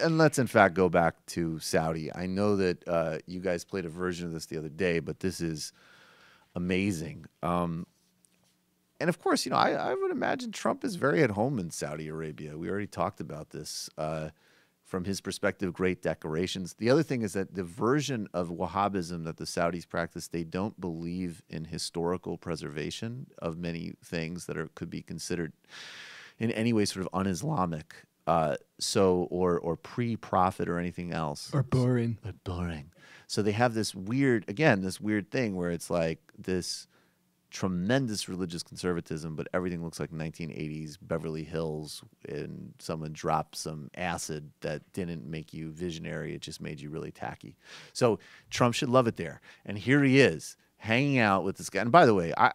And let's, in fact, go back to Saudi. I know that you guys played a version of this the other day, but this is amazing. And, of course, you know, I would imagine Trump is very at home in Saudi Arabia. We already talked about this. From his perspective, great decorations. The other thing is that the version of Wahhabism that the Saudis practice, they don't believe in historical preservation of many things that could be considered in any way sort of un-Islamic. Or pre-prophet or anything else. Or boring. So they have this weird thing where it's like this tremendous religious conservatism, but everything looks like 1980s Beverly Hills, and someone dropped some acid that didn't make you visionary. It just made you really tacky. So Trump should love it there. And here he is, hanging out with this guy. And by the way, I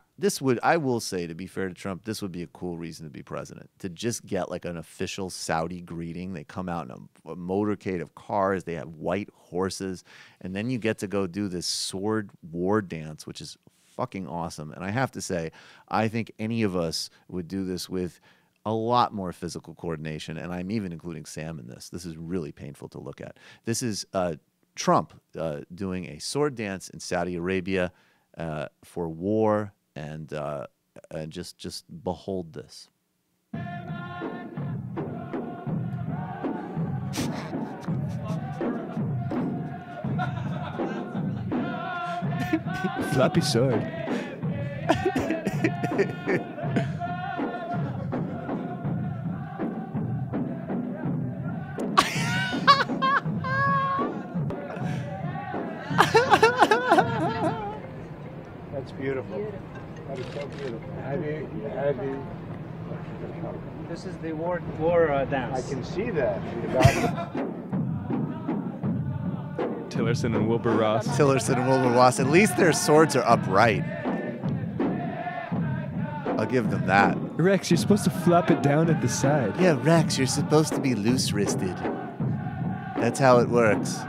will say, to be fair to Trump, this would be a cool reason to be president, to just get like an official Saudi greeting. They come out in a motorcade of cars. They have white horses. And then you get to go do this sword war dance, which is fucking awesome. And I have to say, I think any of us would do this with a lot more physical coordination. And I'm even including Sam in this. This is really painful to look at. This is Trump doing a sword dance in Saudi Arabia for war, and just behold this. Floppy sword. That's beautiful. That is so beautiful. This is the war dance. I can see that. Tillerson and Wilbur Ross. At least their swords are upright. I'll give them that. Rex, you're supposed to flop it down at the side. Yeah, Rex, you're supposed to be loose-wristed. That's how it works.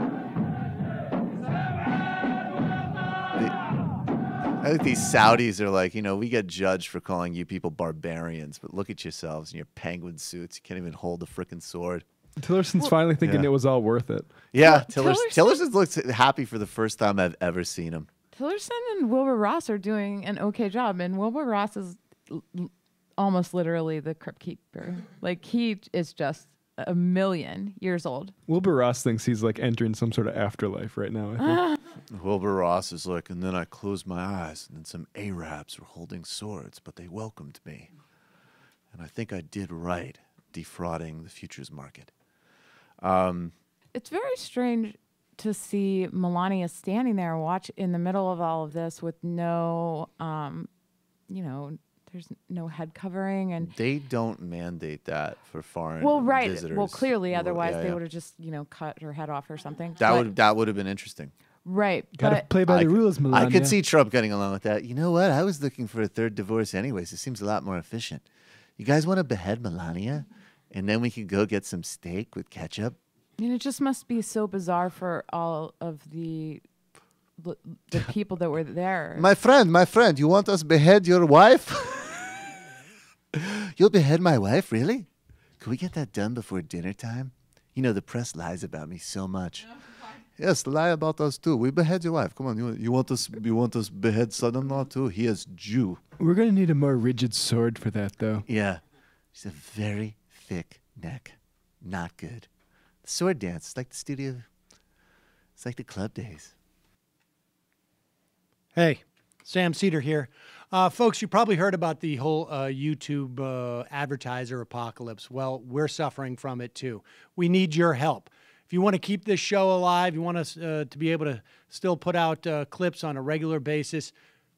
I think these Saudis are like, you know, we get judged for calling you people barbarians, but look at yourselves in your penguin suits. You can't even hold the frickin' sword. Tillerson's finally thinking it was all worth it. Yeah, Tillerson looks happy for the first time I've ever seen him. Tillerson and Wilbur Ross are doing an okay job, and Wilbur Ross is almost literally the crypt keeper. Like, he is just a million years old. Wilbur Ross thinks he's like entering some sort of afterlife right now, I think. Wilbur Ross is like, and then I closed my eyes, and then some Arabs were holding swords, but they welcomed me. And I think I did right, defrauding the futures market. It's very strange to see Melania standing there in the middle of all of this with no, there's no head covering, and they don't mandate that for foreign visitors. Well, clearly, otherwise they would have just cut her head off or something. That would have been interesting. Right. Gotta play by the rules, Melania. I could see Trump getting along with that. You know what? I was looking for a third divorce anyways. It seems a lot more efficient. You guys want to behead Melania? And then we could go get some steak with ketchup? And it just must be so bizarre for all of the people that were there. My friend, you want us to behead your wife? You'll behead my wife, really? Could we get that done before dinner time? You know, the press lies about me so much. Yes, lie about us too. We behead your wife. Come on, you want us behead son-in-law too? He is Jew. We're gonna need a more rigid sword for that, though. Yeah, she's a very thick neck. Not good. The sword dance, it's like the studio. It's like the club days. Hey, Sam Seder here. Folks, you probably heard about the whole YouTube advertiser apocalypse. Well, we're suffering from it too. We need your help. If you want to keep this show alive, you want us to be able to still put out clips on a regular basis,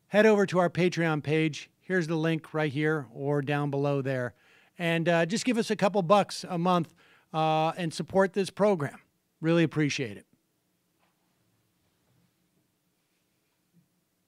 head over to our Patreon page. Here's the link right here or down below there. And just give us a couple bucks a month and support this program. Really appreciate it.